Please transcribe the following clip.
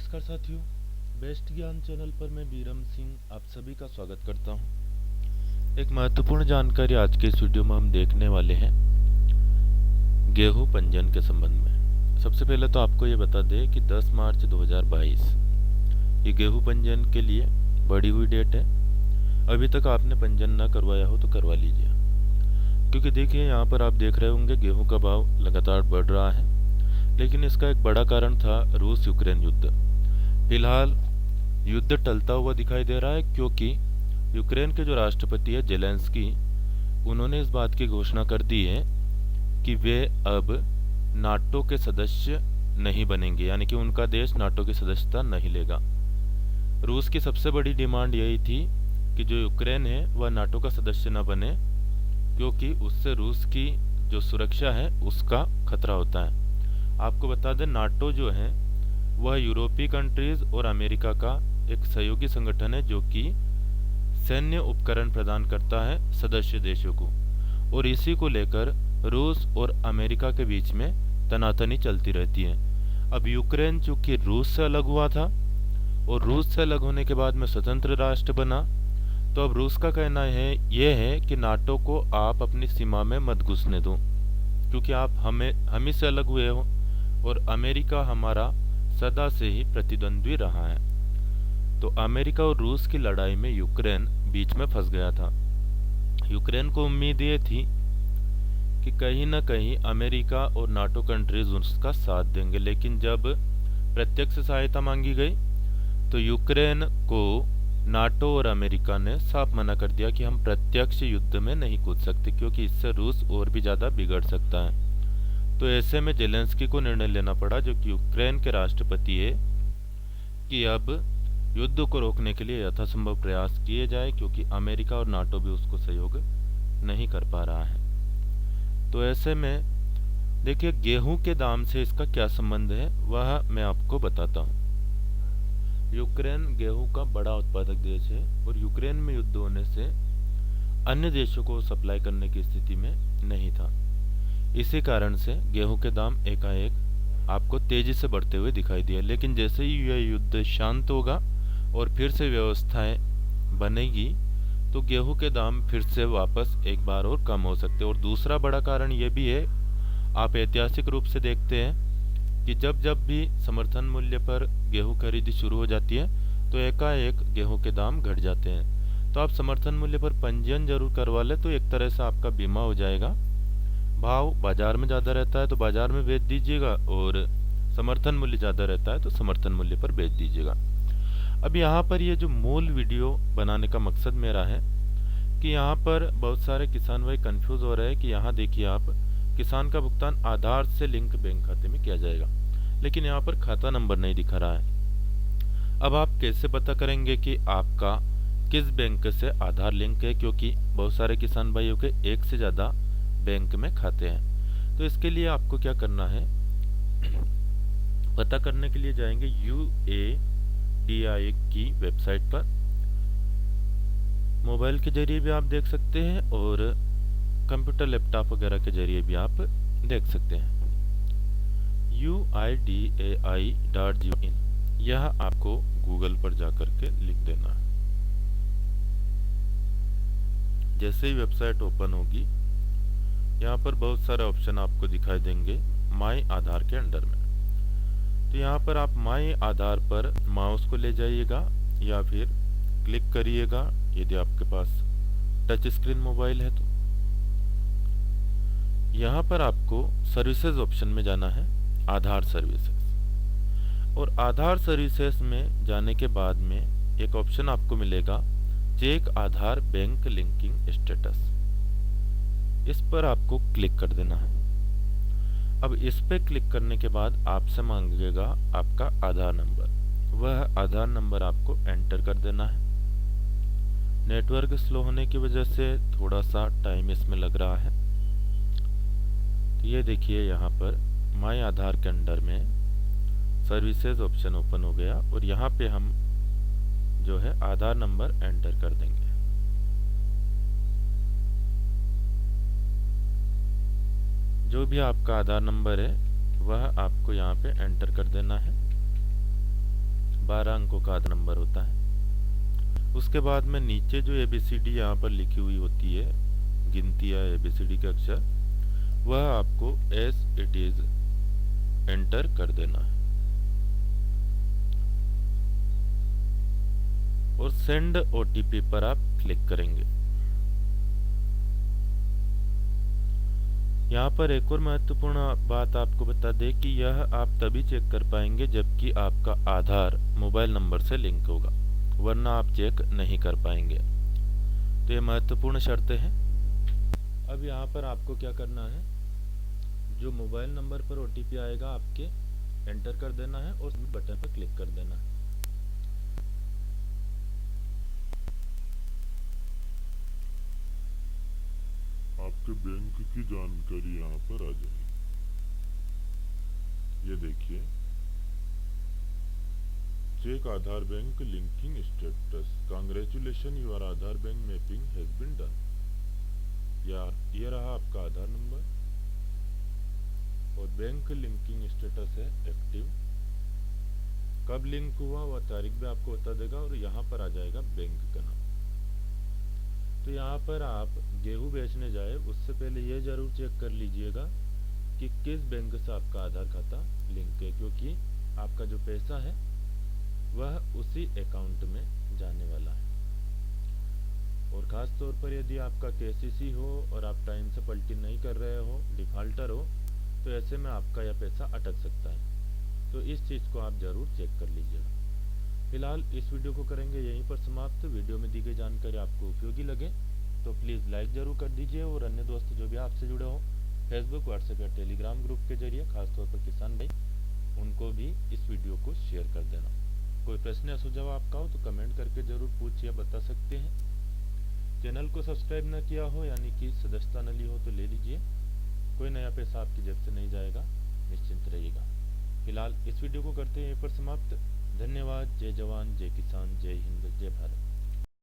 नमस्कार साथियों, बेस्ट ज्ञान चैनल पर मैं बीरम सिंह आप सभी का स्वागत करता हूं। एक महत्वपूर्ण जानकारी आज के इस वीडियो में हम देखने वाले हैं गेहूं पंजीयन के संबंध में। सबसे पहले तो आपको ये बता दें कि 10 मार्च 2022 ये गेहूं पंजीयन के लिए बढ़ी हुई डेट है। अभी तक आपने पंजीयन ना करवाया हो तो करवा लीजिए, क्योंकि देखिए यहाँ पर आप देख रहे होंगे गेहूं का भाव लगातार बढ़ रहा है। लेकिन इसका एक बड़ा कारण था रूस यूक्रेन युद्ध। फिलहाल युद्ध टलता हुआ दिखाई दे रहा है, क्योंकि यूक्रेन के जो राष्ट्रपति है जेलेंस्की, उन्होंने इस बात की घोषणा कर दी है कि वे अब नाटो के सदस्य नहीं बनेंगे, यानी कि उनका देश नाटो की सदस्यता नहीं लेगा। रूस की सबसे बड़ी डिमांड यही थी कि जो यूक्रेन है वह नाटो का सदस्य न बने, क्योंकि उससे रूस की जो सुरक्षा है उसका खतरा होता है। आपको बता दें, नाटो जो है वह यूरोपीय कंट्रीज और अमेरिका का एक सहयोगी संगठन है, जो कि सैन्य उपकरण प्रदान करता है सदस्य देशों को, और इसी को लेकर रूस और अमेरिका के बीच में तनातनी चलती रहती है। अब यूक्रेन चूंकि रूस से अलग हुआ था और रूस से अलग होने के बाद में स्वतंत्र राष्ट्र बना, तो अब रूस का कहना है यह है कि नाटो को आप अपनी सीमा में मत घुसने दो, क्योंकि आप हम ही से अलग हुए हो, और अमेरिका हमारा सदा से ही प्रतिद्वंद्वी रहा है। तो अमेरिका और रूस की लड़ाई में यूक्रेन बीच में फंस गया था। यूक्रेन को उम्मीद ये थी कि कहीं न कहीं अमेरिका और नाटो कंट्रीज उसका साथ देंगे, लेकिन जब प्रत्यक्ष सहायता मांगी गई तो यूक्रेन को नाटो और अमेरिका ने साफ मना कर दिया कि हम प्रत्यक्ष युद्ध में नहीं कूद सकते, क्योंकि इससे रूस और भी ज़्यादा बिगड़ सकता है। तो ऐसे में जेलेंस्की को निर्णय लेना पड़ा, जो कि यूक्रेन के राष्ट्रपति है, कि अब युद्ध को रोकने के लिए यथासंभव प्रयास किए जाए, क्योंकि अमेरिका और नाटो भी उसको सहयोग नहीं कर पा रहा है। तो ऐसे में देखिए, गेहूं के दाम से इसका क्या संबंध है वह मैं आपको बताता हूं। यूक्रेन गेहूं का बड़ा उत्पादक देश है, और यूक्रेन में युद्ध होने से अन्य देशों को सप्लाई करने की स्थिति में नहीं था। इसी कारण से गेहूं के दाम एकाएक आपको तेजी से बढ़ते हुए दिखाई दिए। लेकिन जैसे ही यह युद्ध शांत होगा और फिर से व्यवस्थाएं बनेगी, तो गेहूं के दाम फिर से वापस एक बार और कम हो सकते हैं। और दूसरा बड़ा कारण यह भी है, आप ऐतिहासिक रूप से देखते हैं कि जब जब भी समर्थन मूल्य पर गेहूं खरीदी शुरू हो जाती है, तो एकाएक गेहूं के दाम घट जाते हैं। तो आप समर्थन मूल्य पर पंजीयन जरूर करवा लें, तो एक तरह से आपका बीमा हो जाएगा। भाव बाजार में ज़्यादा रहता है तो बाजार में बेच दीजिएगा, और समर्थन मूल्य ज़्यादा रहता है तो समर्थन मूल्य पर बेच दीजिएगा। अब यहाँ पर ये जो मूल वीडियो बनाने का मकसद मेरा है कि यहाँ पर बहुत सारे किसान भाई कंफ्यूज हो रहे हैं कि यहाँ देखिए, आप किसान का भुगतान आधार से लिंक बैंक खाते में किया जाएगा, लेकिन यहाँ पर खाता नंबर नहीं दिखा रहा है। अब आप कैसे पता करेंगे कि आपका किस बैंक से आधार लिंक है, क्योंकि बहुत सारे किसान भाइयों के एक से ज़्यादा बैंक में खाते हैं। तो इसके लिए आपको क्या करना है, पता करने के लिए जाएंगे UADI की वेबसाइट पर। मोबाइल के जरिए भी आप देख सकते हैं, और कंप्यूटर लैपटॉप वगैरह के जरिए भी आप देख सकते हैं। UIDAI.in, यह आपको गूगल पर जाकर के लिख देना है। जैसे ही वेबसाइट ओपन होगी, यहाँ पर बहुत सारे ऑप्शन आपको दिखाई देंगे माई आधार के अंडर में। तो यहाँ पर आप माई आधार पर माउस को ले जाइएगा या फिर क्लिक करिएगा, यदि आपके पास टच स्क्रीन मोबाइल है तो। यहाँ पर आपको सर्विसेज ऑप्शन में जाना है, आधार सर्विसेज। और आधार सर्विसेज में जाने के बाद में एक ऑप्शन आपको मिलेगा, check Aadhaar bank linking status. इस पर आपको क्लिक कर देना है। अब इस पर क्लिक करने के बाद आपसे मांगेगा आपका आधार नंबर। वह आधार नंबर आपको एंटर कर देना है। नेटवर्क स्लो होने की वजह से थोड़ा सा टाइम इसमें लग रहा है। तो ये देखिए, यहाँ पर माय आधार के अंडर में सर्विसेज ऑप्शन ओपन हो गया, और यहाँ पे हम जो है आधार नंबर एंटर कर देंगे। जो भी आपका आधार नंबर है वह आपको यहाँ पे एंटर कर देना है। 12 अंकों का आधार नंबर होता है। उसके बाद में नीचे जो ABCD यहाँ पर लिखी हुई होती है, गिनती या ABCD के अक्षर, वह आपको एज इट इज एंटर कर देना है और सेंड OTP पर आप क्लिक करेंगे। यहाँ पर एक और महत्वपूर्ण बात आपको बता दें कि यह आप तभी चेक कर पाएंगे जबकि आपका आधार मोबाइल नंबर से लिंक होगा, वरना आप चेक नहीं कर पाएंगे। तो ये महत्वपूर्ण शर्तें हैं। अब यहाँ पर आपको क्या करना है, जो मोबाइल नंबर पर OTP आएगा आपके, एंटर कर देना है और बटन पर क्लिक कर देना है। आपके बैंक की जानकारी यहाँ पर आ जाएगी। ये देखिए, check Aadhaar bank linking status, congratulation your Aadhaar bank mapping has been done. ये रहा आपका आधार नंबर और बैंक लिंकिंग स्टेटस है एक्टिव। कब लिंक हुआ वह तारीख भी आपको बता देगा और यहाँ पर आ जाएगा बैंक का नाम। तो यहाँ पर आप गेहूं बेचने जाए उससे पहले ये जरूर चेक कर लीजिएगा कि किस बैंक से आपका आधार खाता लिंक है, क्योंकि आपका जो पैसा है वह उसी अकाउंट में जाने वाला है। और ख़ास तौर पर यदि आपका KCC हो और आप टाइम से पलटी नहीं कर रहे हो, डिफॉल्टर हो, तो ऐसे में आपका यह पैसा अटक सकता है। तो इस चीज़ को आप ज़रूर चेक कर लीजिएगा। फिलहाल इस वीडियो को करेंगे यहीं पर समाप्त। वीडियो में दी गई जानकारी आपको उपयोगी लगे तो प्लीज़ लाइक ज़रूर कर दीजिए और अन्य दोस्त जो भी आपसे जुड़े हो फेसबुक, व्हाट्सएप या टेलीग्राम ग्रुप के जरिए, खासतौर पर किसान भाई, उनको भी इस वीडियो को शेयर कर देना। कोई प्रश्न या सुझाव आपका हो तो कमेंट करके ज़रूर पूछिए, बता सकते हैं। चैनल को सब्सक्राइब न किया हो यानी कि सदस्यता न ली हो तो ले लीजिए, कोई नया पैसा आपकी जेब से नहीं जाएगा, निश्चिंत रहिएगा। फिलहाल इस वीडियो को करते हैं यहीं पर समाप्त। धन्यवाद। जय जवान, जय किसान, जय हिंद, जय भारत।